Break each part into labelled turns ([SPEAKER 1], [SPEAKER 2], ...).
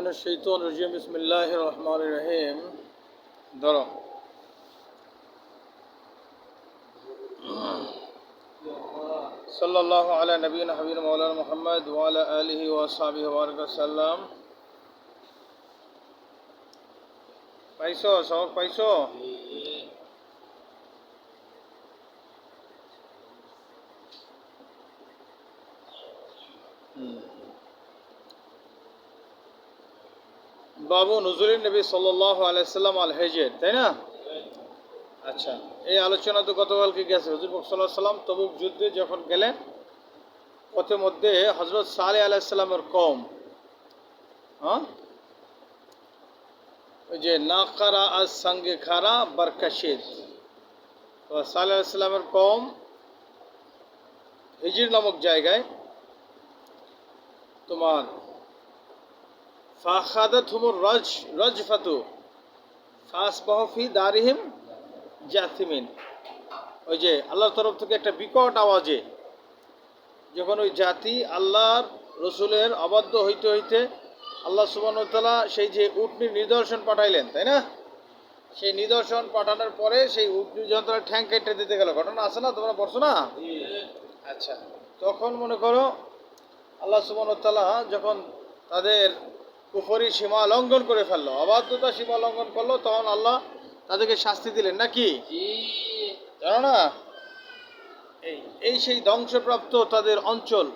[SPEAKER 1] মিনাশ শাইতানির রাজিম বিসমিল্লাহির রহমানির রহিম ধরো সাল্লাল্লাহু আলা নবিয়িনা হাবিবিনা মাওলানা মুহাম্মদ ওয়া আলা আলিহি ওয়া আসহাবিহি ওয়া বারাকা সাল্লাম। পাইছো সবক পাইছো? বাবু নুজুলিন নবী সাল্লাল্লাহু আলাইহি সাল্লাম আল হিজর, তাই না? আচ্ছা, এই আলোচনা তো গতকালকে গেছে। হুজুর পাক সাল্লাল্লাহু আলাইহি সাল্লাম তবুক যুদ্ধে যখন গেলেন, পথের মধ্যে হযরত সালেহ আলাইহিস সালামের কওম, ওই যে নাকারা আজ সঙ্গে খারা বরকশিদ, তো সালেহ আলাইহিস সালামের কওম হিজর নামক জায়গায় তোমার ফাখাদাতহুমুর রাজফাতু ফাসবাহু ফি দারিহিম জাথিমিন। ওই যে আল্লাহর তরফ থেকে একটা বিকট আওয়াজে যখন ওই জাতি আল্লাহর রসুলের অবাধ্য হইতে হইতে আল্লাহ সুবহানাহু ওয়া তাআলা সেই যে উটনির নিদর্শন পাঠাইলেন, তাই না? সেই নিদর্শন পাঠানোর পরে সেই উটনি যখন তারা ঠ্যাং কেটে দিতে গেল, ঘটনা আছে না, তোমরা পড়ছো না? আচ্ছা, তখন মনে করো আল্লাহ সুবহানাহু ওয়া তাআলা যখন তাদের কুফরি সীমা লঙ্ঘন করে ফেললো, অবাধ্যতা সীমা লঙ্ঘন করলো, তখন আল্লাহ তাদেরকে শাস্তি দিলেন নাকি? জানো না? এই সেই ধ্বংসপ্রাপ্ত তাদের অঞ্চল,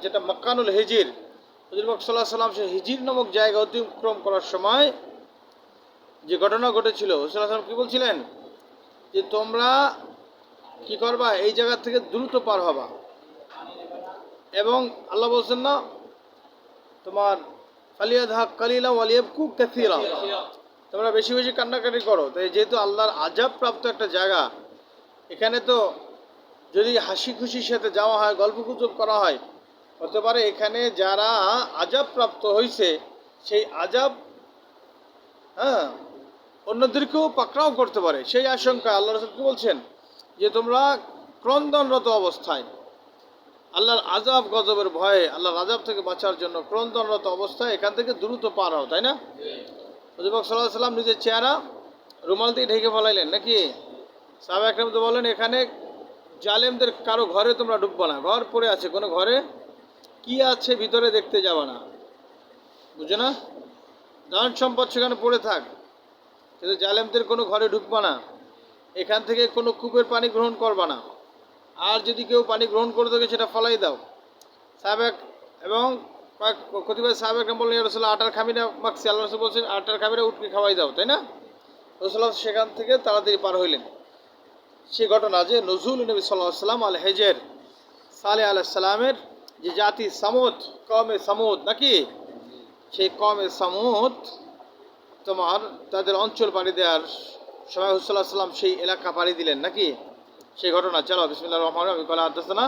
[SPEAKER 1] যেটা মক্কানুল হিজির, হুজুর পাক সাল্লাল্লাহু আলাইহি সাল্লাম সেই হিজির নামক জায়গা অতিক্রম করার সময় যে ঘটনা ঘটেছিল, হুজুর সাল্লাল্লাহু আলাইহি সাল্লাম কি বলছিলেন? যে তোমরা কি করবা, এই জায়গা থেকে দ্রুত পার হবা। এবং আল্লাহ বলছেন না তোমার ফালিয়াযহাক কালিলা ওয়ালিয়াবকু কাসীরা, তোমরা বেশি বেশি কান্নাকাটি করো। তাই যেহেতু আল্লাহর আযাব প্রাপ্ত একটা জায়গা, এখানে তো যদি হাসি খুশির সাথে যাওয়া হয়, গল্পগুজব করা হয়, হতে পারে এখানে যারা আযাব প্রাপ্ত হয়েছে সেই আযাব অন্যদেরকেও পাকড়াও করতে পারে। সেই আশঙ্কা আল্লাহ রাসূল কি বলছেন, যে তোমরা ক্রন্দনরত অবস্থায় আল্লাহর আযাব গজবের ভয়ে, আল্লাহর আযাব থেকে বাঁচার জন্য ক্রন্দনরত অবস্থায় এখান থেকে দ্রুত পার হও, তাই না? হুজুর পাক সাল্লাল্লাহু আলাইহি সাল্লাম নিজের চেহারা রুমাল দিয়ে ঢেকে ফেলাইলেন নাকি? সাহাবা একরাম তো বলেন, এখানে জালেমদের কারো ঘরে তোমরা ঢুকবো না, ঘর পড়ে আছে, কোনো ঘরে কি আছে ভিতরে দেখতে যাবে না, বুঝো না? ধন সম্পদ সেখানে পড়ে থাক, কিন্তু জালেমদের কোনো ঘরে ঢুকবা না, এখান থেকে কোনো কূপের পানি গ্রহণ করবা না, আর যদি কেউ পানি গ্রহণ করে থাকে সেটা ফলাই দাও। সাহাবেক এবং কতিপয় সাহাবেক বললেন, ইয়া রাসূলুল্লাহ, আটার খামিরা মাখছি। আল্লাহ রাসূল বলছেন, আটার খামিরা উটকে খাওয়াই দাও, তাই না? রাসূলুল্লাহ সেখান থেকে তাড়াতাড়ি পার হইলেন। সেই ঘটনা যে নজরুল নবী সাল্লাল্লাহু আলাইহি সাল্লাম আল হিজর, সালেহ আলাইহিস সালামের যে জাতি সামুদ, কওমে সামুদ নাকি, সেই কওমে সামুদ তোমার তাদের অঞ্চল পাড়ি দেওয়ার সময় হুজুর সাল্লাল্লাহু আলাইহি সাল্লাম সেই এলাকা পাড়ি দিলেন নাকি, সেই ঘটনা। চলো বিসমিল্লাহির রহমানির রহিম। কলা হাদাসানা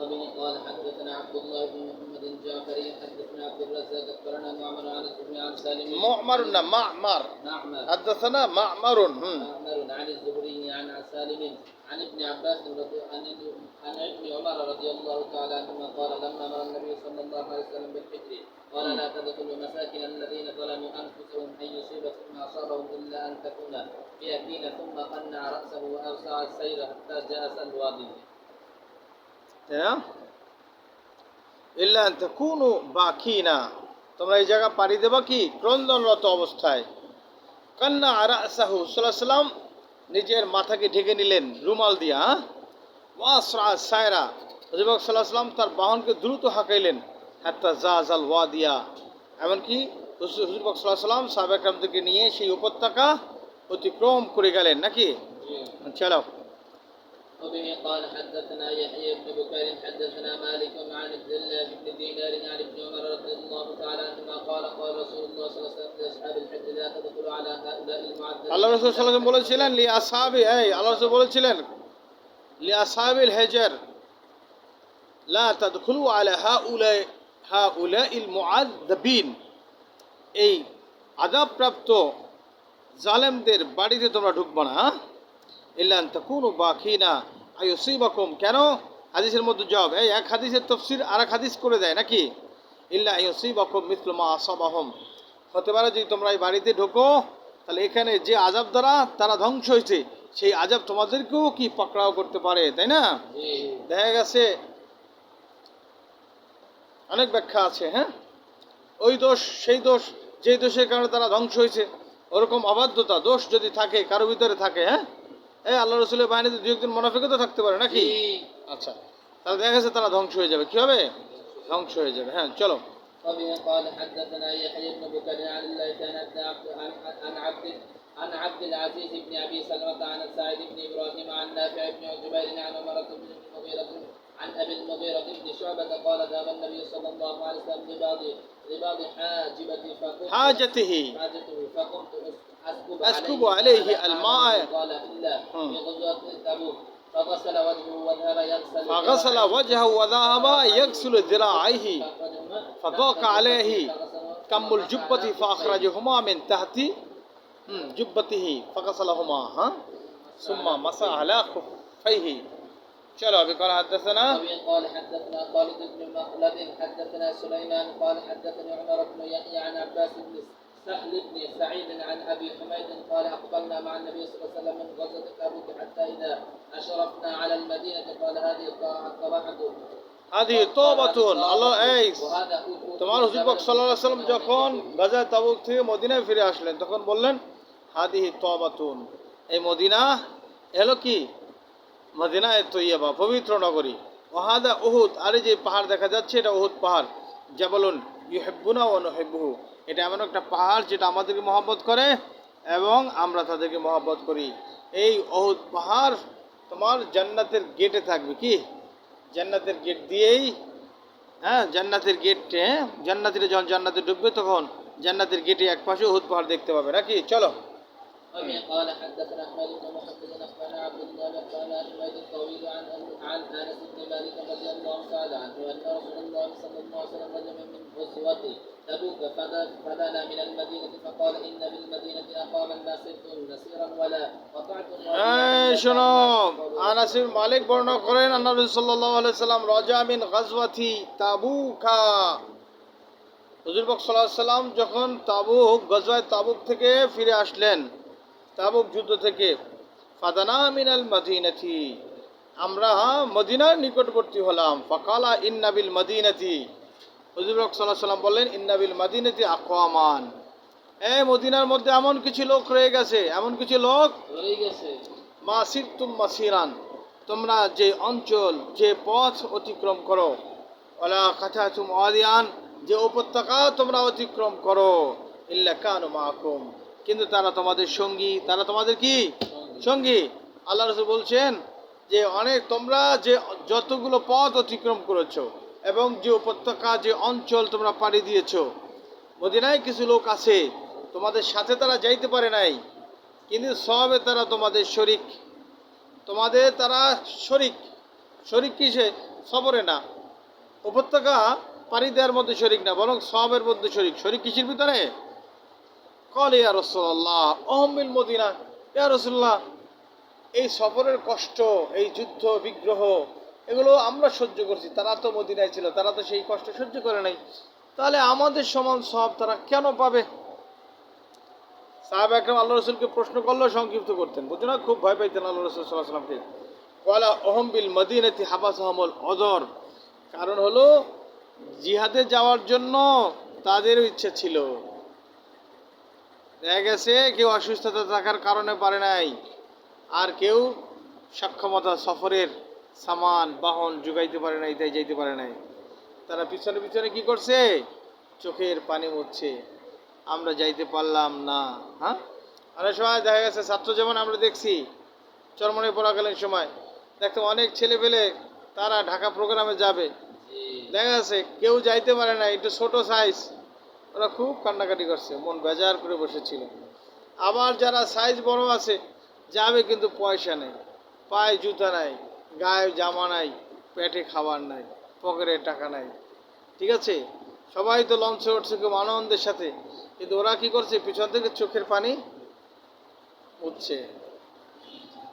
[SPEAKER 2] وبه قال حدثنا عبد الله بن محمد الجعفري حدثنا عبد الرزاق اخبرنا معمر عن الزهري عن سالم
[SPEAKER 1] معمر حدثنا معمر
[SPEAKER 2] عن الزهري عن سالم عن ابن عباس عن ابن عمر رضي الله تعالى عنهما قال لما مر النبي صلى الله عليه وسلم بالحجر قال لا تدخلوا مساكن الذين ظلموا انفسهم ان يصيبكم ما اصابهم الا ان تكون بيقين ثم قنع راسه واوسع السير حتى جاء الوادي
[SPEAKER 1] ইল্লা আন তাকুনু বাকিনা, তোমরা এই জায়গা পাড়ি দেবা কি ক্রন্দনরত অবস্থায়। কান্না রাসাহু, সাল্লাল্লাহু আলাইহি সাল্লাম নিজের মাথাকে ঢেকে নিলেন রুমাল দিয়া। ওয়াসরা সায়রা, হুজুর পাক সাল্লাল্লাহু আলাইহি সাল্লাম তার বাহনকে দ্রুত হাঁকাইলেন। হাত্তা জাযাল ওয়াদিয়া, এমনকি হুজুর পাক সাল্লাল্লাহু আলাইহি সাল্লাম সাহাবা কেরামদেরকে নিয়ে সেই উপত্যকা অতিক্রম করে গেলেন নাকি। চলো।
[SPEAKER 2] وبه قال حدثنا يحيى بن بكير حدثنا مالك عن عبد الله بن دينار عن ابن عمر رضي الله تعالى عنهما قال قال رسول الله صلى الله عليه وسلم لاصحاب الحج لا تدخلوا على هؤلاء المعذبين। আল্লাহ রাসূল সাল্লাল্লাহু আলাইহি ওয়াসাল্লাম বলেছিলেন লি আসহাবি, আল্লাহ রাসূল বলেছিলেন লি আসহাবিল হিজর লা তাদখুলু আলা হাউলাইল মুআযযাবিন, এই আযাবপ্রাপ্ত জালেমদের বাড়িতে তোমরা ঢুকবা না। ইল্লা আন তাকুনু বাকিনা আইয়ুসিবাকুম, কেন?
[SPEAKER 1] হাদিসের মধ্যে জবাব, এই এক হাদিসের তফসির আর এক হাদিস করে দেয় নাকি? ইল্লা ইউসিবাকুম মিসলু মা আসাবাহুম, হতে পারে যদি তোমরা এই বাড়িতে ঢোকো তাহলে এখানে যে আযাব দ্বারা তারা ধ্বংস হয়েছে সেই আযাব তোমাদেরকেও কি পাকড়াও করতে পারে, তাই না?
[SPEAKER 2] জি
[SPEAKER 1] দেখা গেছে অনেক ব্যাখ্যা আছে। হ্যাঁ, ওই দোষ সেই দোষ যেই দোষের কারণে তারা ধ্বংস হয়েছে, ওরকম অবাধ্যতা দোষ যদি থাকে কারো ভিতরে থাকে, হ্যাঁ, এই আল্লাহ রসুলের বাহিনীতে দু একজন মুনাফিকও তো থাকতে পারে নাকি?
[SPEAKER 2] জি
[SPEAKER 1] আচ্ছা, তাহলে দেখা গেছে তারা ধ্বংস হয়ে যাবে। কি হবে? ধ্বংস হয়ে যাবে। হ্যাঁ, চলো।
[SPEAKER 2] وبه قال حدثنا يحيى بن بكر عن الله كان عن عبد العزيز بن ابي سلمة عن سعيد بن ابراهيم عن نافع بن جبير عن عمر بن المغيرة عن ابي المغيرة بن شعبة قال ذهب النبي صلى الله عليه وسلم لبعض حاجبتي
[SPEAKER 1] حاجته
[SPEAKER 2] فقمت
[SPEAKER 1] أسكب عليه الماء.
[SPEAKER 2] قال الا في غزوة تبوك فغسل وجهه وذهب يغسل
[SPEAKER 1] فغسل وجهه وذهب يغسل ذراعيه فضاق عليه كم الجبة فأخرجهما من تحت جبته فغسلهما ثم مسح على خفيه. چلو ابھی قال حدثنا
[SPEAKER 2] أبي قال حدثنا خالد بن مخلد حدثنا سليمان قال حدثني عمر بن يحيى عن عباس بن سهل بن سعيد عن ابي حميد قال اقبلنا مع النبي صلى الله عليه وسلم من غزوه تبوك حتى اذا اشرفنا على المدينه قال هذه الطبحه
[SPEAKER 1] هذه توبة আল্লাহ এই
[SPEAKER 2] وهذا
[SPEAKER 1] তোমার হুজুর পাক সাল্লাল্লাহু আলাইহি ওয়াসাল্লাম যখন গাজা তাবুক থেকে মদিনায় ফিরে আসলেন তখন বললেন হাদিহি তওবাতুন, এই মদিনা এলো কি? মদিনা তৈয়বা, পবিত্র নগরী। ওয়াহাদা উহুদ, আর এই যে পাহাড় দেখা যাচ্ছে এটা উহুদ পাহাড়। জাবালুন ইউহিব্বুনা ওয়া নুহিব্বুহু, এটা এমন একটা পাহাড় যেটা আমাদেরকে মহব্বত করে এবং আমরা তাদেরকে মহব্বত করি। এই উহুদ পাহাড় তোমার জান্নাতের গেটে থাকবে। কি? জান্নাতের গেট দিয়েই, হ্যাঁ, জান্নাতের গেটে, জান্নাতিরা যখন জান্নাতে ঢুকবে তখন জান্নাতের গেটে এক পাশে উহুদ পাহাড় দেখতে পাবে নাকি? চলো।
[SPEAKER 2] وبه قال حدثنا احمد بن محمد اخبرنا عبد الله اخبرنا حميد الطويل عن انس بن مالك رضي الله تعالى عنه ان رسول الله صلى الله عليه وسلم رجع من غزوه تبوك فدنا من المدينه فقال ان بالمدينه اقاما ما سرتم نسيرا ولا قطعتم
[SPEAKER 1] এই শোনো, আনাস বিন মালিক বর্ণনা করেন আন্না রাসূল সাল্লাল্লাহু আলাইহি সাল্লাম রাজা মিন গাজওয়াতি তাবুকা, হুজুর পাক সাল্লাল্লাহু আলাইহি সাল্লাম যখন তাবুক গজওয়ায়ে তাবুক থেকে ফিরে আসলেন, তাবুক যুদ্ধ থেকে, ফাদানা মিনাল মদিনাতি, আমরা মদিনার নিকটবর্তী হলাম। ফাকালা ইন্না বিল মদিনাতি, হুজুর পাক সাল্লাল্লাহু আলাইহি সাল্লাম বললেন ইন্না বিল মদিনাতি আকওয়ামান, এই মদিনার মধ্যে এমন কিছু লোক রয়ে গেছে, এমন কিছু লোক
[SPEAKER 2] রয়ে গেছে,
[SPEAKER 1] মাসিরতুম মাসিরান, তোমরা যে অঞ্চল যে পথ অতিক্রম করো, ওয়ালা কাতাতুম ওয়াদিয়ান, যে উপত্যকা তোমরা অতিক্রম করো, ইল্লা কানু মাআকুম, কিন্তু তারা তোমাদের সঙ্গী, তারা তোমাদের কি? সঙ্গী। আল্লাহ রাসূল বলছেন যে অনেক তোমরা যে যতগুলো পথ অতিক্রম করেছো এবং যে উপত্যকা যে অঞ্চল তোমরা পাড়ি দিয়েছো, মদিনায় কিছু লোক আছে তোমাদের সাথে তারা যাইতে পারে নাই, কিন্তু সবে তারা তোমাদের শরিক, তোমাদের তারা শরিক। শরিক কিসে? সবরে না, উপত্যকা পাড়ি দেওয়ার মধ্যে শরিক না, বরং সবের মধ্যে শরিক। শরিক কিসের ভিতরে? কল ইয়া রাসূলুল্লাহ আহমিল মদিনা, ইয়া রাসূলুল্লাহ এই সফরের কষ্ট, এই যুদ্ধ বিগ্রহ এগুলো আমরা সহ্য করছি, তারা তো মদিনায় ছিল, তারা তো সেই কষ্ট সহ্য করে নাই, তাহলে আমাদের সমান সব তারা কেন পাবে? সাহাবা একরাম আল্লাহ রসুলকে প্রশ্ন করলেও সংক্ষিপ্ত করতেন, বুঝো না, খুব ভয় পাইতেন আল্লাহ রসুল সাল্লাল্লাহু আলাইহি ওয়াসাল্লামকে। ওয়ালা ওহম বিল মদিনাতি হাবাসাহুমুল উযর, কারণ হলো জিহাদে যাওয়ার জন্য তাদেরও ইচ্ছা ছিল, দেখা গেছে কেউ অসুস্থতা থাকার কারণে পারে নাই, আর কেউ সক্ষমতা সফরের সামান বাহন যোগাইতে পারে নাই, তাই যাইতে পারে নাই। তারা পিছনে পিছনে কি করছে? চোখের পানি মুছছে, আমরা যাইতে পারলাম না। হ্যাঁ, অনেক সময় দেখা গেছে ছাত্র, যেমন আমরা দেখছি চরমনে পড়াকালীন সময় দেখতাম অনেক ছেলে পেলে তারা ঢাকা প্রোগ্রামে যাবে, দেখা গেছে কেউ যাইতে পারে না, একটু ছোট সাইজ, ওরা খুব কান্নাকাটি করছে, মন বেজার করে বসেছিল। আবার যারা সাইজ বড় আছে যাবে কিন্তু পয়সা নেই, পায়ে জুতা নাই, গায়ে জামা নাই, পেটে খাবার নাই, পকেটে টাকা নাই, ঠিক আছে, সবাই তো লঞ্চে উঠছে খুব আনন্দের সাথে, কিন্তু ওরা কি করছে? পিছন থেকে চোখের পানি মুছছে,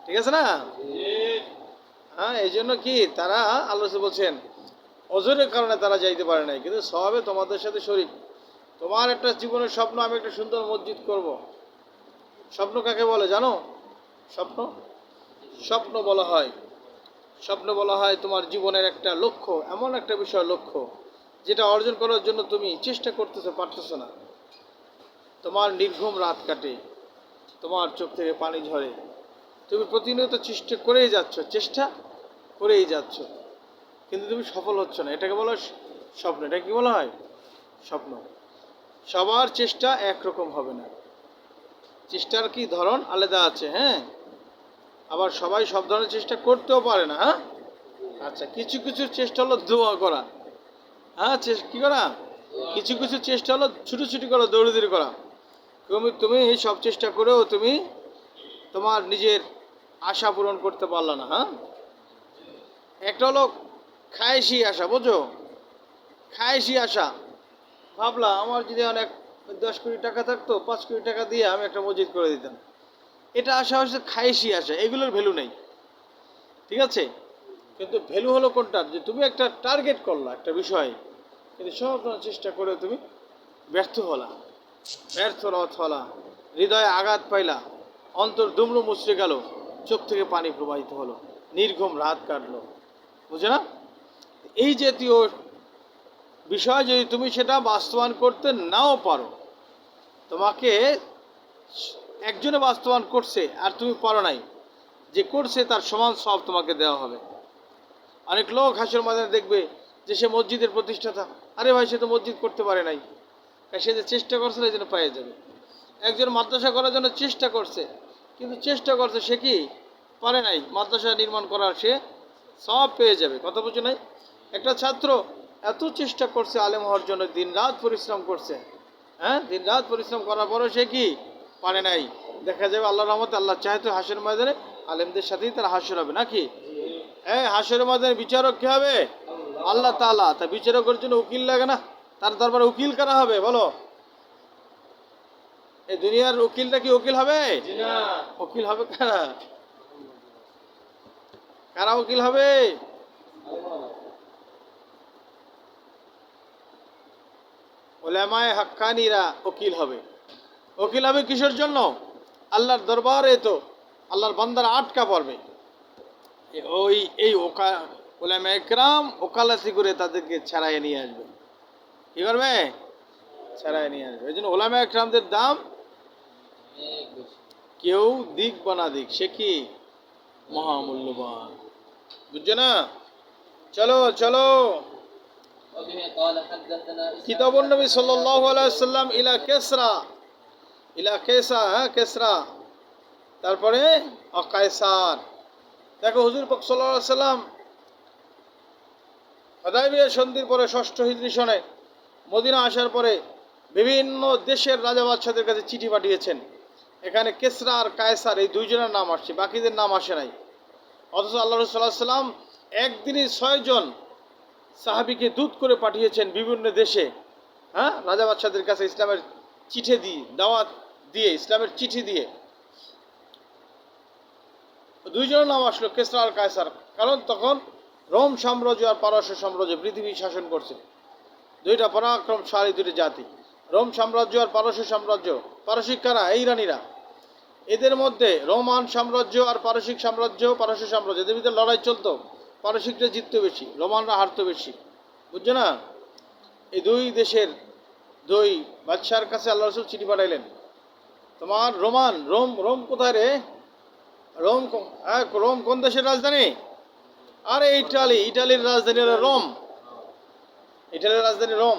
[SPEAKER 1] ঠিক আছে না? হ্যাঁ, এই জন্য কি তারা আল্লাহ রাসূল বলছেন ওজরের কারণে তারা যাইতে পারে নাই, কিন্তু সওয়াবে তোমাদের সাথে শরীক। তোমার একটা জীবনের স্বপ্ন, আমি একটা সুন্দর মসজিদ করব। স্বপ্ন কাকে বলে জানো? স্বপ্ন, স্বপ্ন বলা হয়, স্বপ্ন বলা হয় তোমার জীবনের একটা লক্ষ্য, এমন একটা বিষয় লক্ষ্য যেটা অর্জন করার জন্য তুমি চেষ্টা করতেছো, পারতেছো না। তোমার নির্ঘুম রাত কাটে, তোমার চোখ থেকে পানি ঝরে, তুমি প্রতিনিয়ত চেষ্টা করেই যাচ্ছ, চেষ্টা করেই যাচ্ছ, কিন্তু তুমি সফল হচ্ছ না। এটাকে বলা হয় স্বপ্ন। এটা কি বলা হয়? স্বপ্ন। সবার চেষ্টা একরকম হবে না, চেষ্টার কি ধরন আলাদা আছে। হ্যাঁ, আবার সবাই সব ধরনের চেষ্টা করতেও পারে না। হ্যাঁ, আচ্ছা, কিছু কিছু চেষ্টা হলো দোয়া করা। হ্যাঁ, কি করা? কিছু কিছু চেষ্টা হলো ছুটোছুটি করা, দৌড়াদৌড়ি করা। তুমি সব চেষ্টা করেও তুমি তোমার নিজের আশা পূরণ করতে পারলা না। হ্যাঁ, একটা হলো খায়েশি আশা, বোঝো? খায়েশি আশা, ভাবলা আমার যদি অনেক 10 কোটি টাকা থাকতো, 5 কোটি টাকা দিয়ে আমি একটা মসজিদ করে দিতাম। এটা আশা হচ্ছে খায়েশি আশা, এগুলোর ভ্যালু নেই। ঠিক আছে, কিন্তু ভ্যালু হলো কোনটার, যে তুমি একটা টার্গেট করলা একটা বিষয়, কিন্তু সব ধরনের চেষ্টা করে তুমি ব্যর্থ হলা, ব্যর্থ রথ হলা, হৃদয়ে আঘাত পাইলা, অন্তর দুমড়ে মুচড়ে গেল, চোখ থেকে পানি প্রবাহিত হলো, নির্ঘুম রাত কাটলো। বুঝে না? এই জাতীয় বিষয় যদি তুমি সেটা বাস্তবায়ন করতে নাও পারো, তোমাকে একজনে বাস্তবায়ন করছে আর তুমি পারো নাই, যে করছে তার সমান সব তোমাকে দেওয়া হবে। অনেক লোক হাসর ময়দানে দেখবে যে সে মসজিদের প্রতিষ্ঠাতা, আরে ভাই সে তো মসজিদ করতে পারে নাই, সে যে চেষ্টা করছে এই জন্য পেয়ে যাবে। একজন মাদ্রাসা করার জন্য চেষ্টা করছে, কিন্তু চেষ্টা করছে সে কি পারে নাই, মাদ্রাসা নির্মাণ করার সে সব পেয়ে যাবে। কথা বুঝে নাই? একটা ছাত্র এত চেষ্টা করছে আলেম হওয়ার জন্য, দিন রাত পরিশ্রম করছে, হ্যাঁ, দিন রাত পরিশ্রম করার পরেও সে কি পারে নাই। দেখা যাবে আল্লাহর রহমতে, আল্লাহ চাইতো হাসরের ময়দানে আলেমদের সাথেই তার হাসর হবে, নাকি? হ্যাঁ, হাসরের ময়দানে বিচারক কি হবে? আল্লাহ তাআলা। তা বিচারকের জন্য উকিল লাগে না? তার দরবারে উকিল কারা হবে বলো? এই দুনিয়ার উকিলটা কি উকিল হবে? উকিল হবে কারা? কারা উকিল হবে? উলামায়ে হাক্কানীরা উকিল হবে। উকিল হবে কিসের জন্য? আল্লাহর দরবারে তো আল্লাহর বান্দারা আটকা পড়বে, ওই এই উলামায়ে কেরাম ওকালতি করে তাদেরকে ছাড়াই নিয়ে আসবে। কি করবে? ছাড়াই নিয়ে আসবে। এই জন্য উলামায়ে কেরামদের দাম কেউ দিক বানা দিক, সে কি মহামূল্যবান। বুঝছো না? চলো চলো।
[SPEAKER 2] وبه قال حدثنا
[SPEAKER 1] কিতাবুন নবী সাল্লাল্লাহু আলাইহি ওয়াসাল্লাম ইলা কেসরা, ইলা কেসা, হ্যাঁ কেসরা, তারপরে কায়সার। দেখো হুজুর পাক সাল্লাল্লাহু আলাইহি ওয়াসাল্লাম হুদায়বিয়া সন্ধির পরে 6ষ্ঠ হিজরি সনে মদিনা আসার পরে বিভিন্ন দেশের রাজা বাদশাদের কাছে চিঠি পাঠিয়েছেন। এখানে কেসরা আর কায়সার এই দুইজনের নাম আসছে, বাকিদের নাম আসে নাই। অথচ আল্লাহ রাসূল সাল্লাল্লাহু আলাইহি ওয়াসাল্লাম একদিনই 6 জন সাহাবীকে দূত করে পাঠিয়েছেন বিভিন্ন দেশে, হ্যাঁ, রাজা বাদশাদের কাছে ইসলামের চিঠি দিয়ে, দাওয়াত দিয়ে, ইসলামের চিঠি দিয়ে। দুইজনের নাম আসলো কেসরা আর কায়সার, কারণ তখন রোম সাম্রাজ্য আর পারস্য সাম্রাজ্য পৃথিবী শাসন করছে। দুইটা পরাক্রমশালী দুটি জাতি, রোম সাম্রাজ্য আর পারস্য সাম্রাজ্য। পারসিক কারা? এই ইরানীরা। এদের মধ্যে রোমান সাম্রাজ্য আর পারসিক সাম্রাজ্য, পারস্য সাম্রাজ্য, এদের ভিতরে লড়াই চলতো। পারসিকরা জিততো বেশি, রোমানরা হারতো বেশি। বুঝছো না? এই দুই দেশের দুই বাদশার কাছে আল্লাহ রাসূল চিঠি পাঠাইলেন। তোমার রোম, রোম কোথায় রে? রোম, রোম কোন দেশের রাজধানী? আরে ইটালি, ইটালির রাজধানী হলো রোম। ইটালির রাজধানী রোম।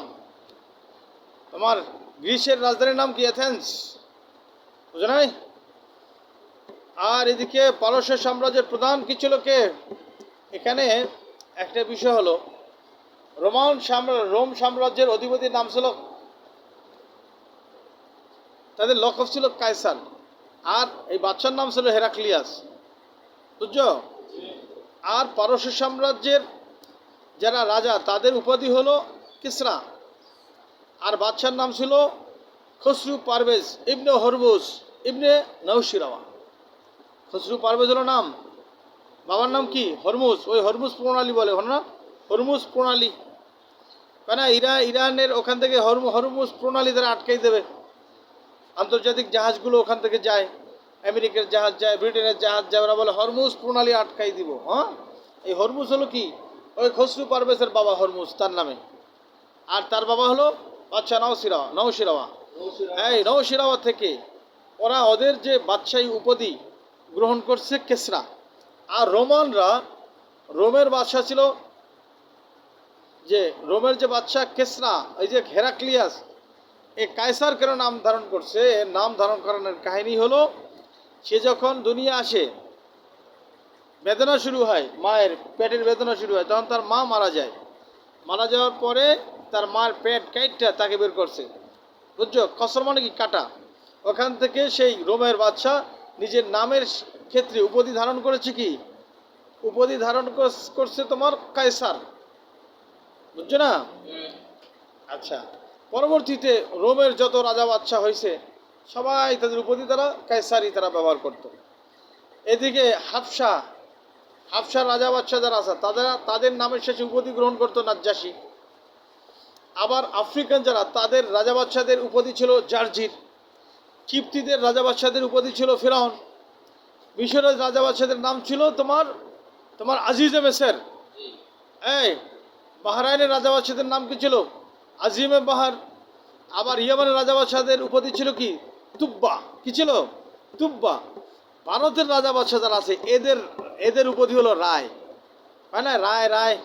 [SPEAKER 1] তোমার গ্রিসের রাজধানীর নাম কি? এথেন্স। বুঝো নাই? আর এদিকে পারস্য সাম্রাজ্যের প্রধান কি ছিল? কে? এখানে একটা বিষয় হলো, রোম সাম্রাজ্যের অধিপতির নাম ছিল, তাদের লকব ছিল কায়সার, আর এই বাদশার নাম ছিল হেরাক্লিয়াস। বুঝছো? আর পারস্য সাম্রাজ্যের যারা রাজা তাদের উপাধি হলো কিসরা, আর বাদশার নাম ছিল খসরু পারভেজ ইবনে হরমুজ ইবনে নৌশিরাওয়া। খসরু পারভেজ হলো নাম, বাবার নাম কি? হরমুজ। ওই হরমুজ প্রণালী বলে না, হরমুজ প্রণালী। কেন ইরানের ওখান থেকে হরমুজ প্রণালী দ্বারা আটকাই দেবে, আন্তর্জাতিক জাহাজগুলো ওখান থেকে যায়, আমেরিকার জাহাজ যায়, ব্রিটেনের জাহাজ যায়, ওরা বলে হরমুজ প্রণালী আটকাই দিব। হ্যাঁ, এই হরমুজ হলো কি? ওই খসরু পারভেজের বাবা হরমুজ তার নামে, আর তার বাবা হলো বাদশাহ নওশিরাওয়া। এই নওশিরাওয়া থেকে ওরা ওদের যে বাদশাহী উপাধি গ্রহণ করছে কেসরা। আর রোমানরা, রোমের বাদশাহ ছিল যে রোমের যে বাদশাহ কেসরা, এই যে হেরাক্লিয়াস, এই কায়সার কেন নাম ধারণ করছে? এর নাম ধারণ করানোর কাহিনী হলো, সে যখন দুনিয়া আসে, বেদনা শুরু হয়, মায়ের পেটের বেদনা শুরু হয়, তখন তার মা মারা যায়। মারা যাওয়ার পরে তার মার পেট কাইটটা তাকে বের করছে, বুঝছো? কসর মানে কি? কাটা। ওখান থেকে সেই রোমের বাদশাহ নিজের নামের ক্ষেত্রে উপাধি ধারণ করেছে কি? উপাধি ধারণ করছে তোমার কায়সার, বুঝছো না? আচ্ছা, পরবর্তীতে রোমের যত রাজা বাদশাহ হয়েছে সবাই তাদের উপাধি দ্বারা কায়সারি তারা ব্যবহার করত। এদিকে হাফসার রাজা বাদশাহ যারা আছে তাদের নামের শেষে উপাধি গ্রহণ করতো নাজ্জাসী। আবার আফ্রিকান যারা, তাদের রাজা বাদশাদের উপাধি ছিল জার্জির। কিপ্তিদের রাজা বাদশাদের উপাধি ছিল ফেরাউন। মিশরের রাজা বাদশাদের নাম ছিল তোমার আজিজে মেসের। এই বাহরাইনের রাজা বাদশাদের নাম কি ছিল? আজিমে বাহার। আবার ইয়েমেনের রাজা বাদশাদের উপাধি ছিল কি? তুব্বা। কি ছিল? তুব্বা। ভারতের রাজা বাদশাহ যারা আছে এদের উপাধি হলো রায়, হয় না? রায়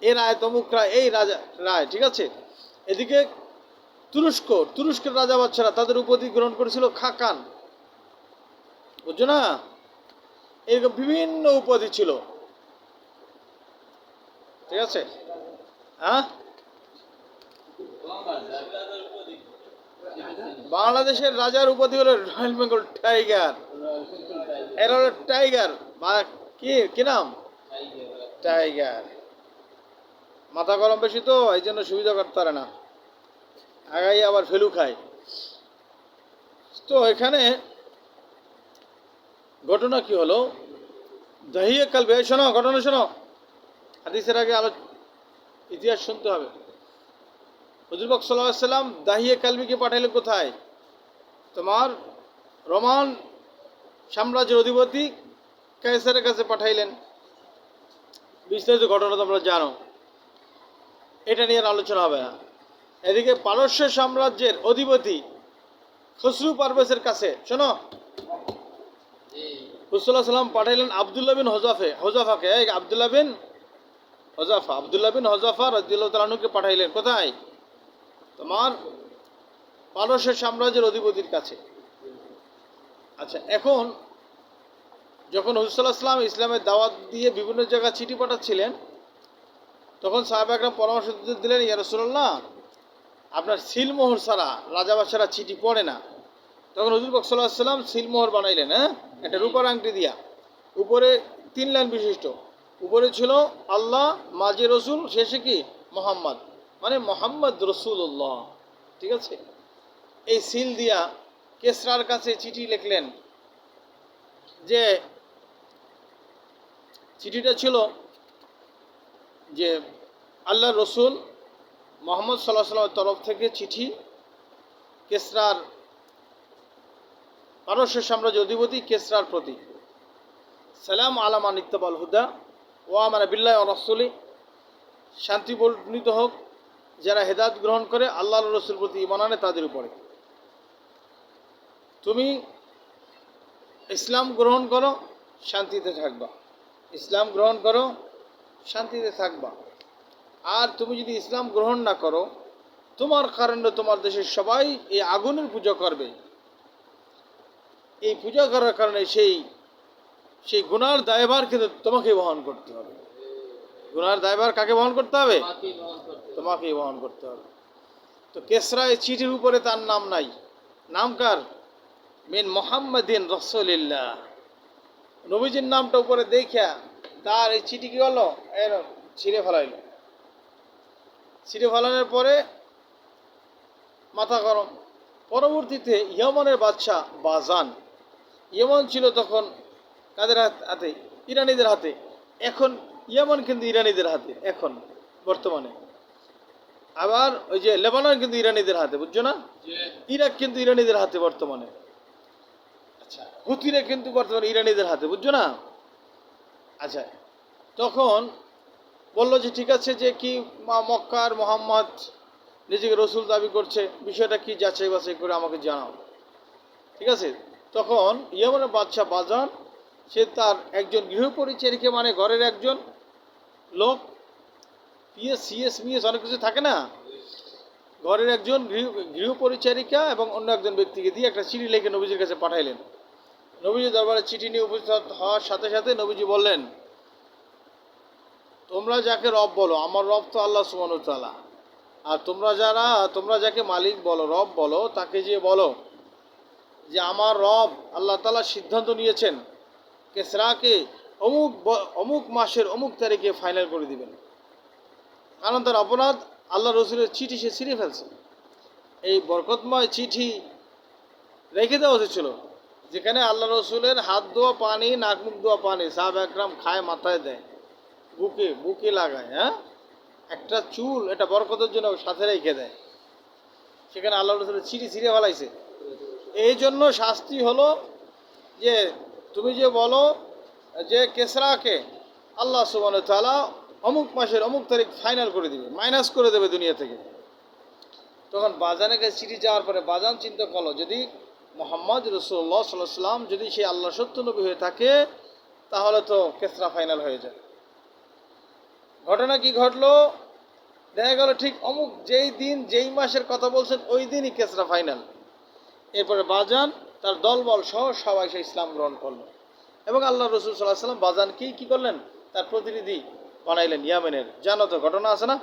[SPEAKER 1] এ রায়, তমুক রায়, এই রাজা রায়, ঠিক আছে? এদিকে তুরস্কের রাজা বাদশারা তাদের উপাধি গ্রহণ করেছিল খাকান, বুঝছো না? এরকম বিভিন্ন উপাধি ছিল, ঠিক আছে? হ্যাঁ, বাংলাদেশের রাজার উপাধি হলো রয়্যাল বেঙ্গল টাইগার। এরা হলো টাইগার, কি নাম? টাইগার। মাথা গরম বেশি তো, এই জন্য সুবিধা করতে পারে না, আগাই আবার ফেলু খায়। তো এখানে ঘটনা কি হলো? দাহিয়ে কালবে, শোনো ঘটনা শোনো, হাদিসের আগে ইতিহাস শুনতে হবে। হুজুর পাক সাল্লাল্লাহু আলাইহি ওয়াসাল্লাম দাহিয়ে কালবিকে পাঠাইলেন কোথায়? তোমার রোমান সাম্রাজ্যের অধিপতি কায়সারের কাছে পাঠাইলেন। বিস্তারিত ঘটনা তোমরা জানো, এটা নিয়ে আলোচনা হবে না। এদিকে পারস্য সাম্রাজ্যের অধিপতি খসরু পারভেজের কাছে, শোনো, রাসূলুল্লাহ সাল্লাম পাঠাইলেন আব্দুল্লাহ বিন হোজাফাকে। আব্দুল্লাহ বিন হোজাফা রাদিয়াল্লাহু তাআলা আনহুকে পাঠাইলেন কোথায়? তোমার পারস্য সাম্রাজ্যের অধিপতির কাছে। আচ্ছা, এখন যখন হুজুর সাল্লাল্লাহু আলাইহি ওয়াসাল্লাম ইসলামের দাওয়াত দিয়ে বিভিন্ন জায়গায় চিঠি পাঠাচ্ছিলেন, তখন সাহাবা একরাম পরামর্শ দিলেন, ইয়া রাসূলুল্লাহ, আপনার সিলমোহর ছাড়া রাজাবাদশারা চিঠি পড়ে না। তখন হুজুর পাক সাল্লাল্লাহু আলাইহি ওয়াসাল্লাম সিলমোহর বানাইলেন, একটা রূপার আংটি দিয়া, উপরে 3 লাইন বিশিষ্ট। উপরে ছিল আল্লাহ, মাঝে রসুল, শেষে কি? মোহাম্মদ, মানে মোহাম্মদ রসুল্লাহ, ঠিক আছে? এই সিল দিয়া কেসরার কাছে চিঠি লিখলেন, যে চিঠিটা ছিল যে আল্লাহ রসুল মোহাম্মদ সাল্লাল্লাহু আলাইহি ওয়াসাল্লামের তরফ থেকে চিঠি কেসরার, পারস্য সাম্রাজ্য অধিপতি কেসরার প্রতি। সালাম আলা মান ইত্তাবাল হুদা ওয়া আমানা বিল্লাহি ওয়া রাসূলি, শান্তি বর্ণিত হোক যারা হেদায়েত গ্রহণ করে আল্লাহর রসুল প্রতি ঈমান আনে তাদের উপরে। তুমি ইসলাম গ্রহণ করো, শান্তিতে থাকবা। ইসলাম গ্রহণ করো, শান্তিতে থাকবা। আর তুমি যদি ইসলাম গ্রহণ না করো, তোমার কারণে তোমার দেশের সবাই এই আগুনের পূজা করবে। এই পূজা করার কারণে সেই গুনার দায়ভার কিন্তু তোমাকে বহন করতে হবে। গুনার দায়ভার কাকে বহন করতে হবে? তোমাকেই বহন করতে হবে। তো কেসরা এই চিঠির উপরে তার নাম নাই। নাম কার? মিন মুহাম্মাদিন রাসূলিল্লাহ। নবীজির নামটা উপরে দেখিয়া তার এই চিঠি কি হলো? ছিঁড়ে ফেলাইল। ছিঁড়ে ফেলানোর পরে মাথা গরম। পরবর্তীতে ইয়েমেনের বাদশাহ বাজান, ইয়েমেন ছিল তখন কাদের হাতে? ইরানিদের হাতে। এখন ইয়েমেন কিন্তু ইরানিদের হাতে এখন বর্তমানে। আবার ওই যে লেবানন কিন্তু ইরানিদের হাতে, বুঝছো না? ইরাক কিন্তু ইরানিদের হাতে বর্তমানে। আচ্ছা, হুতিরা কিন্তু বর্তমানে ইরানিদের হাতে, বুঝছো না? আচ্ছা, তখন বললো যে ঠিক আছে, যে কি মক্কার মোহাম্মদ নিজেকে রসুল দাবি করছে, বিষয়টা কি যাচাই বাছাই করে আমাকে জানাও। ঠিক আছে, তখন ইয়েমেনের বাদশাহ বাজান সে তার একজন গৃহপরিচারিকা, মানে ঘরের একজন লোক, পিএস সিএস মিএস অনেক কিছু থাকে না, ঘরের একজন গৃহপরিচারিকা এবং অন্য একজন ব্যক্তিকে দিয়ে একটা চিঠি লিখে নবীজির কাছে পাঠাইলেন। নবীজি দরবারে চিঠি নিয়ে উপস্থিত হওয়ার সাথে সাথে নবীজি বললেন, তোমরা যাকে রব বলো, আমার রব তো আল্লাহ সুবহানাহু ওয়া তাআলা, আর তোমরা যাকে মালিক বলো, রব বলো, তাকে যে বলো যে আমার রব আল্লাহ তাআলা সিদ্ধান্ত নিয়েছেন কেসরাকে অমুক মাসের অমুক তারিখে ফাইনাল করে দিবেন। কারণ তার অপরাধ আল্লাহ রসুলের চিঠি সে ছিঁড়ে ফেলছে। এই বরকতময় চিঠি রেখে দেওয়া উচিত ছিল, যেখানে আল্লাহ রসুলের হাত ধোয়া পানি, নাক মুখ ধোয়া পানি সাহাবা একরাম খায়, মাথায় দেয়, বুকে লাগায়, হ্যাঁ, একটা চুল এটা বরকতের জন্য সাথে রেখে দেয়, সেখানে আল্লাহ রসুলের চিঠি ছিঁড়ে ফেলাইছে। এই জন্য শাস্তি হলো যে তুমি যে বলো যে কেসরাকে আল্লাহ সুবহানাহু ওয়া তাআলা অমুক মাসের অমুক তারিখ ফাইনাল করে দিবে, মাইনাস করে দেবে দুনিয়া থেকে। তখন বাজানের কাছে চিঠি যাওয়ার পরে বাজান চিন্তা করলো, যদি মোহাম্মদ রাসূলুল্লাহ সাল্লাল্লাহু আলাইহি ওয়াসাল্লাম যদি সে আল্লাহ সত্য নবী হয়ে থাকে, তাহলে তো কেসরা ফাইনাল হয়ে যায়। ঘটনা কি ঘটলো, দেখা গেল ঠিক অমুক যেই দিন যেই মাসের কথা বলছেন ওই দিনই কেসরা ফাইনাল। এরপরে বাজান তার দলবল সহ সবাই সে ইসলাম গ্রহণ করলো, এবং আল্লাহ রসুল সাল্লাল্লাহু আলাইহি ওয়াসাল্লাম বাজানকেই কি করলেন, তার প্রতিনিধি বানাইলেন ইয়ামেনের। জানো তো ঘটনা আছে না?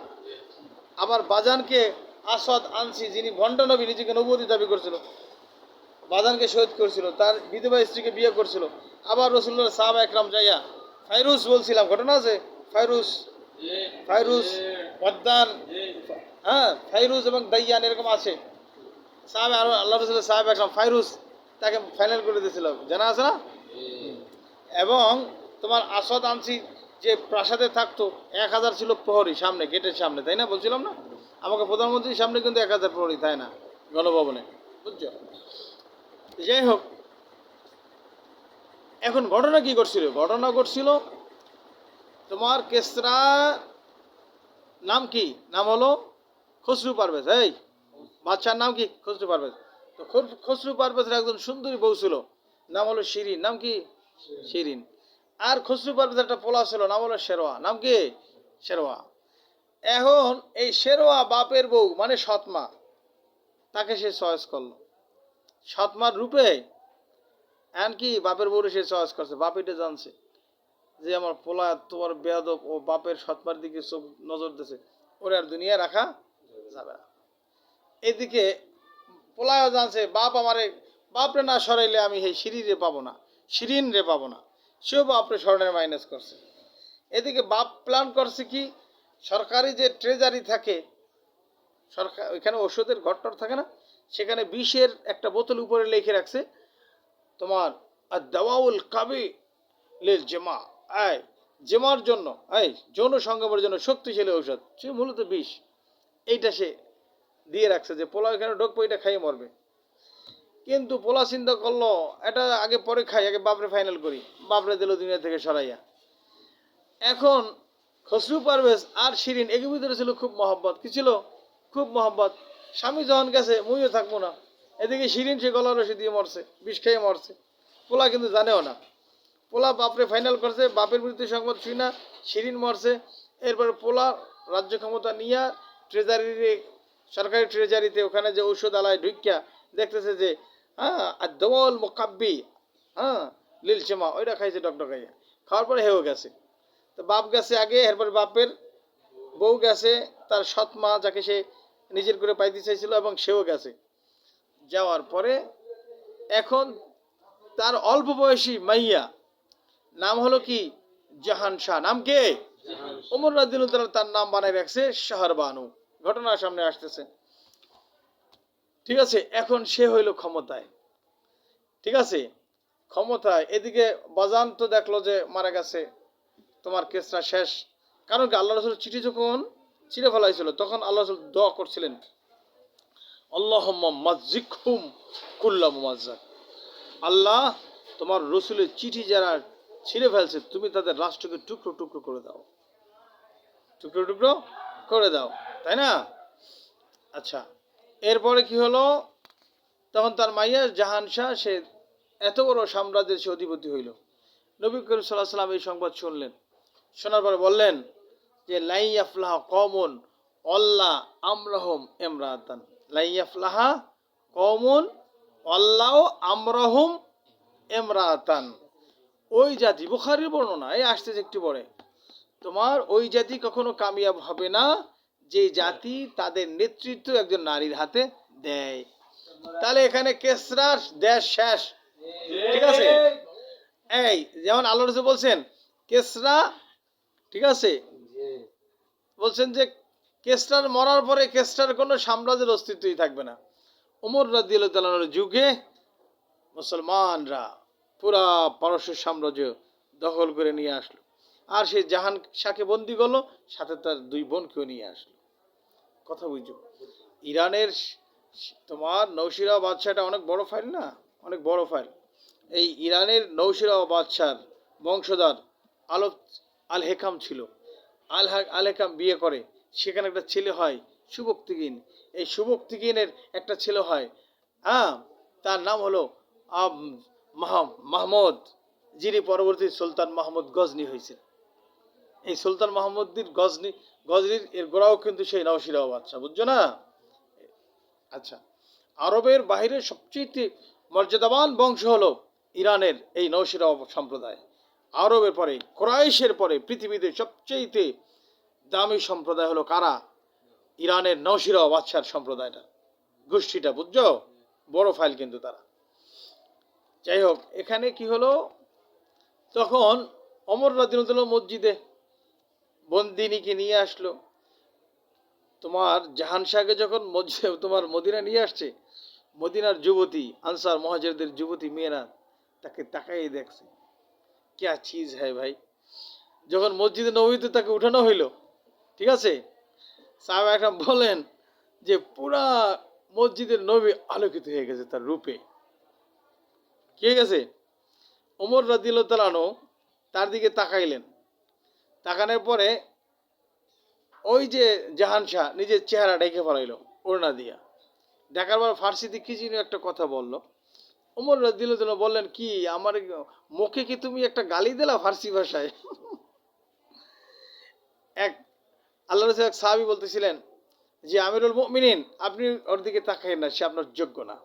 [SPEAKER 1] আবার বাজানকে আসাদ আনসি, যিনি ভণ্ড নবী, নিজেকে নবুয়তি দাবি করছিল, বাজানকে শহীদ করেছিল, তার বিধবা স্ত্রীকে বিয়ে করছিল। আবার রসুল্লাহ সাহাবা একরাম যাইয়া ফাইরুস বলছিলাম, ঘটনা আছে, ফাইরুস ওয়াদ্দান, হ্যাঁ, ফাইরুস এবং দাইয়ান এরকম আছে সাহাবা, আর আল্লাহ রসুল্লাহ সাহাবা একরাম ফাইরুস তাকে ফাইনাল করে দিয়েছিল, জানা আছে না? এবং তোমার আসাদ আনসি যে প্রাসাদে থাকতো, 1000 ছিল প্রহরী সামনে, গেটের সামনে, তাই না? বলছিলাম না, আমাকে প্রধানমন্ত্রীর সামনে কিন্তু 1000 প্রহরী, তাই না, গণভবনে, বুঝছো? যাই হোক, এখন ঘটনা কি ঘটছিল তোমার কেসরা নাম কি, নাম হলো খসরু পারভেজ। এই বাদশার নাম কি? খসরু পারভেজ। তো খসরু পারভেজের একজন সুন্দরী বউ ছিল, নাম হলো শিরিন। নাম কি? শিরিন। আর খসরু পারভেজের একটা পোলা ছিল, নাম হলো শেরওয়া। নাম কি? শেরওয়া। এখন এই শেরওয়া বাপের বউ, মানে সৎমা, তাকে সে চয়েস করলো সৎমার রূপে। এমনকি বাপের বউরে সে চয়েস করছে, বাপ এটা জানছে যে আমার পোলা তোমার বেয়াদব, ও বাপের সৎমার দিকে সব নজর দিছে, ওরে আর দুনিয়া রাখা যাবে না। এদিকে পোলাও জানছে বাপরে না সরাইলে আমি এই শিরিন রে পাবো না, সেও বাপরে স্মরণের মাইনাস করছে। এদিকে বাপ প্ল্যান করছে কি, সরকারি যে ট্রেজারি থাকে, সরকার ওইখানে ওষুধের ঘরটর থাকে না, সেখানে বিষের একটা বোতল উপরে লিখে রাখছে তোমার আর দাওয়াউল কাবি লিল জেমা, জেমার জন্য, যৌন সঙ্গমের জন্য শক্তিশালী ঔষধ, সে মূলত বিষ। এইটা সে দিয়ে রাখছে যে পোলা এখানে ঢোকবো, এটা খাইয়ে মরবে। কিন্তু পোলা চিন্তা করলো এটা আগে পরে খাই, আগে বাপরে ফাইনাল করি, বাপরে দিল দুনিয়া থেকে সরাইয়া। এখন খসরু পারভেজ আর শিরিন একে ভিতরে ছিল খুব মহব্বত। কি ছিল? খুব মহব্বত। স্বামী যখন গেছে মুইও থাকবো না। এদিকে শিরিন সে গলা রসি দিয়ে মরছে, বিষ খেয়ে মরছে। পোলা কিন্তু জানেও না। পোলা বাপরে ফাইনাল করছে, বাপের বিরুদ্ধে সংবাদ শুই না, শিরিন মরছে। এরপরে পোলা রাজ্য ক্ষমতা নিয়ে সরকারি ট্রেজারিতে ওখানে যে ঔষধ আলায় ঢুকিয়া দেখতেছে যে আর দওয়াল মোকাব্বি, লিল চেমা, ওইটা খাইছে ডক্টর খাইয়া। খাওয়ার পরে হেও গেছে। তো বাপ গেছে আগে, এরপরে বাপের বউ গেছে, তার সৎ মা যাকে সে নিজের করে পাইতে চাইছিল, এবং সেও গেছে। যাওয়ার পরে এখন তার অল্প বয়সী মাইয়া, নাম হলো কি? জাহান শাহ। নাম কে? ওমর রাদিয়াল্লাহু তাআলা তার নাম বানাই রাখছে শাহরবানু। ঘটনা সামনে আসতেছে, ঠিক আছে? এখন সে হইল ক্ষমতায়, ঠিক আছে? ক্ষমতায়, এদিকে বাজান তো দেখলো যে মারা গেছে, তোমার কেসটা শেষ। কারণ কি, আল্লাহ রসুল চিঠি যখন ছিঁড়ে ফেলাইছিল তখন আল্লাহ রসুল দোয়া করছিলেন, আল্লাহুম্মা মাজ্জিকহুম কুল্লা মুমাজ্জাক। আল্লাহ, তোমার রসুলের চিঠি যারা ছিঁড়ে ফেলছে তুমি তাদের রাষ্ট্রকে টুকরো টুকরো করে দাও, টুকরো টুকরো করে দাও, তাই না? আচ্ছা, এরপরে কি হলো, তখন তার মাইয়া জাহান শাহ, সে এত বড় সাম্রাজ্যের সে অধিপতি হইল। নবী করিম সাল্লাল্লাহু আলাইহি ওয়াসাল্লাম এই সংবাদ শুনলেন, শোনার পরে বললেন যে লাই আফলাহা কওমুন আল্লাহ আমরাহুম ইমরাতান, লাই আফলাহা কওমুন আল্লাহ আমরাহুম ইমরাতান। ওই জাতি, বুখারীর বর্ণনা এই আসতেছে একটু পরে, তোমার ওই জাতি কখনো কামিয়াব হবে না যে জাতি তাদের নেতৃত্ব একজন নারীর হাতে দেয়। তাহলে এখানে কেসরার দেশ শেষ, ঠিক আছে? এই যেমন আল্লাহ রাসূল বলছেন কেসরা, ঠিক আছে, বলছেন যে কেসরার মরার পরে কেসরার কোনো সাম্রাজ্যের অস্তিত্বই থাকবে না। ওমর রাদিয়াল্লাহু তাআলার যুগে মুসলমানরা পুরা পারস্য সাম্রাজ্য দখল করে নিয়ে আসলো, আর সে জাহান শাহকে বন্দি করলো, সাথে তার দুই বোনকেও নিয়ে আসলো। কথা বুঝছো? ইরানের তোমার নৌশিরা বাদশাহটা অনেক বড় ফাইল না, অনেক বড় ফাইল। এই ইরানের নৌশিরা বাদশার বংশধর আলফ আল হেকাম ছিল। আল হেকাম বিয়ে করে, সেখানে একটা ছেলে হয় সুবক্তিগিন। এই সুবক্তিগিনের একটা ছেলে হয়, হ্যাঁ, তার নাম হলো মাহমুদ, যিনি পরবর্তী সুলতান মাহমুদ গজনি হয়েছে। এই সুলতান মাহমুদ্দিন গজনির এর গোড়াও কিন্তু সেই নওশিরা বাদশা, বুঝছো না? আচ্ছা, আরবের বাইরে সবচেয়ে মর্যাদাবান বংশ হলো ইরানের এই নওশিরা সম্প্রদায়। আরবের পরে, কুরাইশের পরে পৃথিবীতে সবচেয়ে দামি সম্প্রদায় হলো কারা? ইরানের নওশিরা বাদশার সম্প্রদায়টা, গোষ্ঠীটা, বুঝছো? বড় ফাইল কিন্তু তারা। যাই হোক, এখানে কি হলো, তখন ওমর রাদিয়াল্লাহু তাআলা মসজিদে বন্দিনীকে নিয়ে আসলো। তোমার জাহান শাহকে যখন তোমার মদিনা নিয়ে আসছে, মদিনার যুবতী আনসার মুহাজিরদের যুবতী মেয়েরা তাকে তাকাই দেখছে, क्या चीज है ভাই। যখন মসজিদে নববীতে তাকে উঠানো হইল, ঠিক আছে, সাহাবা একরাম বলেন যে পুরা মসজিদের নবী আলোকিত হয়ে গেছে তার রূপে। কি হয়ে গেছে? ওমর রাদিয়াল্লাহু তাআলা আনহু তার দিকে তাকাইলেন, তাকানোর পরে ওই যে জাহান শাহ নিজের চেহারা ঢেকে ফেলাইল ওড়না দিয়া। ঢাকার পর ফার্সিতে কি যেন একটা কথা বলল। ওমর রাদিয়াল্লাহু তাআলা বললেন, কি আমার মুখে কি তুমি একটা গালি দিলা ফার্সি ভাষায়? এক আল্লাহ রাসূল এক সাহাবী বলতেছিলেন যে আমিরুল মুমিনিন, আপনি ওর দিকে তাকাইন না, সে আপনার যোগ্য না,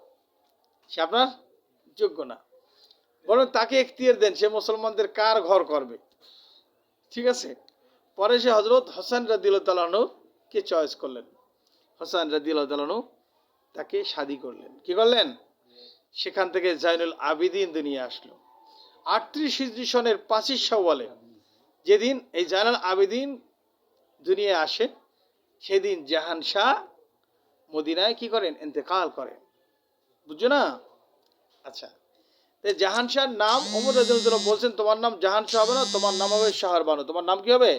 [SPEAKER 1] সে আপনার যোগ্য না, বরং তাকে এখতিয়ার দেন, সে মুসলমানদের কার ঘর করবে, ঠিক আছে? পরে সে হযরত হাসান রাদিয়াল্লাহু তাআলা আনহু কে চয়েস করলেন। হাসান রাদিয়াল্লাহু তাআলা আনহু তাকে শাদী করলেন। কি করলেন? সেখান থেকে জাইনুল আবিদিন দুনিয়া আসলো 38 হিজরি সনের 25 শাওয়ালে। যেদিন এই জাইনুল আবিদিন দুনিয়ায় আসে, সেদিন জাহান শাহ মদিনায় কি করেন? ইন্তেকাল করেন, বুঝছো না? আচ্ছা, জাহান শাহর নাম ওমর রাদিয়াল্লাহু তাআলা বলছেন, তোমার নাম জাহান শাহ হবে না, তোমার নাম হবে শাহরবানু। তোমার নাম কি হবে?